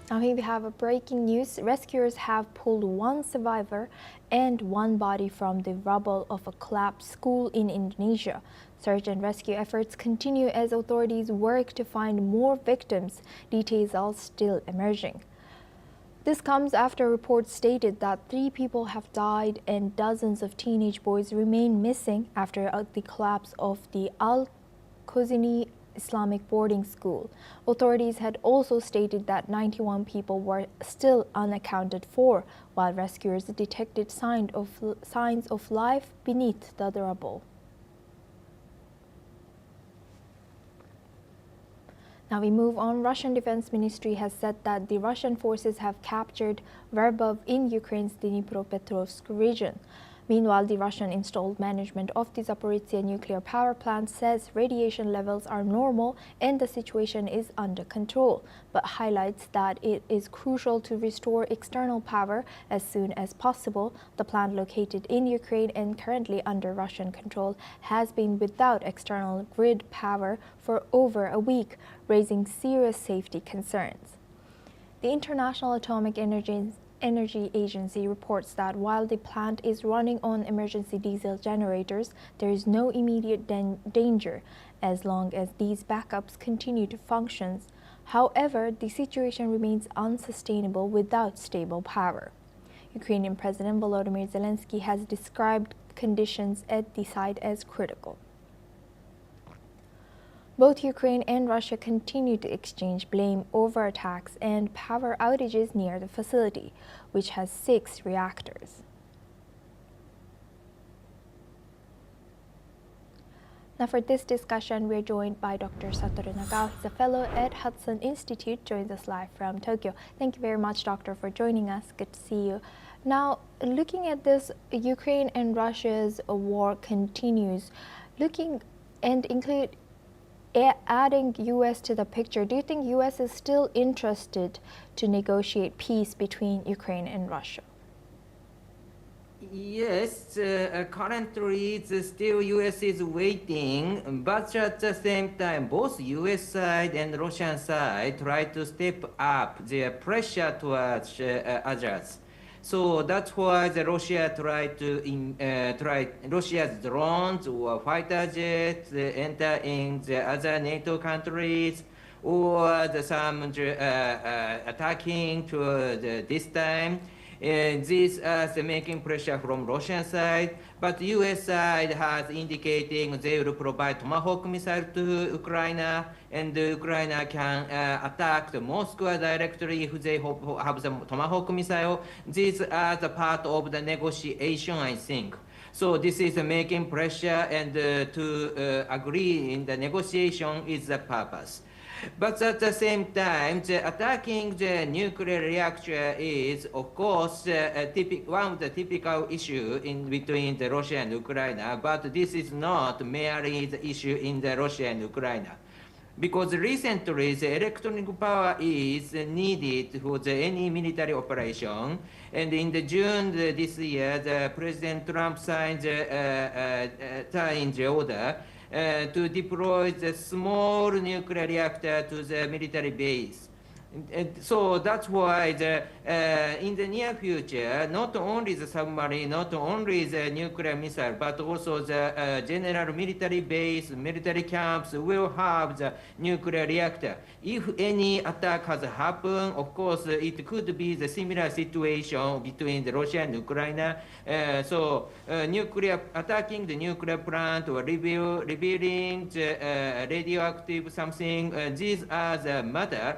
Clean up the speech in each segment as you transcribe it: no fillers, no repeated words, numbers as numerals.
Now here we have a breaking news. Rescuers have pulled one survivor and one body from the rubble of a collapsed school in Indonesia. Search and rescue efforts continue as authorities work to find more victims. Details are still emerging. This comes after reports stated that 3 people have died and dozens of teenage boys remain missing after the collapse of the Khoziny Islamic boarding school. Authorities had also stated that 91 people were still unaccounted for, while rescuers detected signs of life beneath the rubble. Now we move on. Russian Defense Ministry has said that the Russian forces have captured Rubble in Ukraine's Dnipropetrovsk region. Meanwhile, the Russian-installed management of the Zaporizhzhia nuclear power plant says radiation levels are normal and the situation is under control, but highlights that it is crucial to restore external power as soon as possible. The plant, located in Ukraine and currently under Russian control, has been without external grid power for over a week, raising serious safety concerns. The International Atomic Energy Agency reports that while the plant is running on emergency diesel generators, there is no immediate danger as long as these backups continue to function. However, the situation remains unsustainable without stable power. Ukrainian President Volodymyr Zelensky has described conditions at the site as critical. Both Ukraine and Russia continue to exchange blame over attacks and power outages near the facility, which has 6 reactors. Now for this discussion, we're joined by Dr. Satoru Nagao. He's a fellow at Hudson Institute, joins us live from Tokyo. Thank you very much, Doctor, for joining us. Good to see you. Now, looking at this, Ukraine and Russia's war continues. Looking and adding U.S. to the picture, do you think U.S. is still interested to negotiate peace between Ukraine and Russia? Yes, currently still U.S. is waiting, but at the same time, both U.S. side and Russian side try to step up their pressure towards others. So that's why the Russia Russia's drones or fighter jets enter in the other NATO countries, or some attacking to this time. This is making pressure from Russian side, but U.S. side has indicating they will provide Tomahawk missile to Ukraine, and Ukraine can attack the Moscow directly if they have the Tomahawk missile. These are the part of the negotiation, I think. So this is making pressure, and to agree in the negotiation is the purpose. But at the same time, attacking the nuclear reactor is, of course, one of the typical issues in between the Russia and Ukraine. But this is not merely the issue in the Russia and Ukraine, because recently the electronic power is needed for any military operation. And in the June this year, the President Trump signed the order to deploy the small nuclear reactor to the military base. And so that's why in the near future, not only the submarine, not only the nuclear missile, but also the general military base, military camps will have the nuclear reactor. If any attack has happened, of course, it could be the similar situation between the Russia and Ukraine. Attacking the nuclear plant or revealing the radioactive something, these are the matter.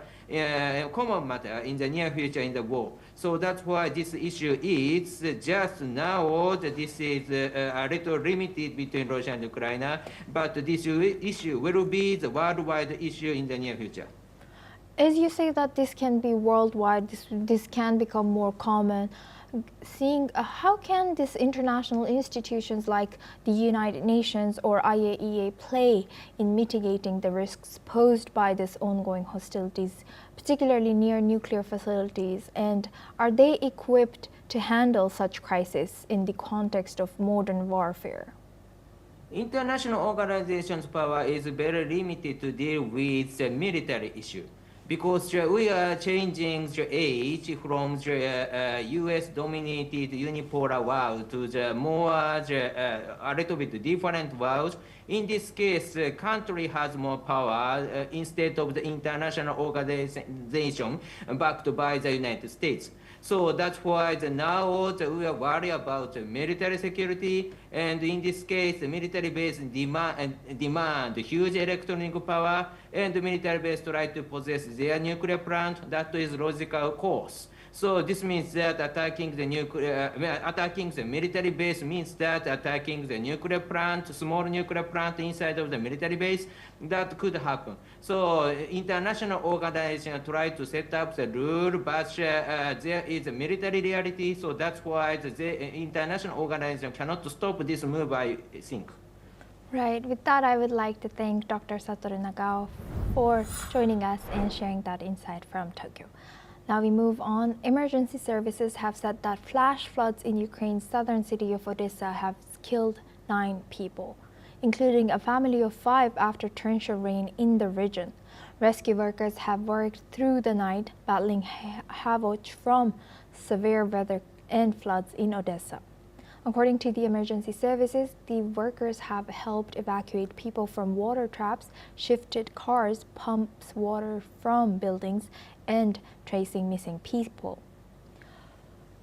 Common matter in the near future in the war. So that's why this issue is just now, this is a little limited between Russia and Ukraine, but this issue will be the worldwide issue in the near future. As you say that this can be worldwide, this can become more common. Seeing how can these international institutions like the United Nations or IAEA play in mitigating the risks posed by this ongoing hostilities, particularly near nuclear facilities, and are they equipped to handle such crises in the context of modern warfare? International organizations' power is very limited to deal with the military issue, because we are changing the age from the US-dominated unipolar world to the more a little bit different world. In this case, the country has more power instead of the international organization backed by the United States. So that's why now we are worried about military security, and in this case, the military base demand huge electronic power, and the military base try to possess their nuclear plant. That is logical course. So this means that attacking the military base means that attacking the nuclear plant, small nuclear plant inside of the military base, that could happen. So international organizations try to set up the rule, but there is a military reality, so that's why the international organization cannot stop this move, I think. Right. With that, I would like to thank Dr. Satoru Nagao for joining us and sharing that insight from Tokyo. Now we move on. Emergency services have said that flash floods in Ukraine's southern city of Odessa have killed 9 people, including a family of 5 after torrential rain in the region. Rescue workers have worked through the night, battling havoc from severe weather and floods in Odessa. According to the emergency services, the workers have helped evacuate people from water traps, shifted cars, pumps water from buildings, and tracing missing people.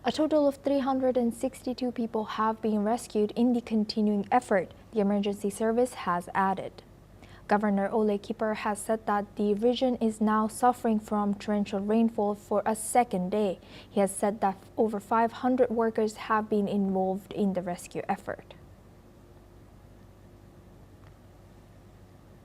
A total of 362 people have been rescued in the continuing effort, the emergency service has added. Governor Ole Kieper has said that the region is now suffering from torrential rainfall for a second day. He has said that over 500 workers have been involved in the rescue effort.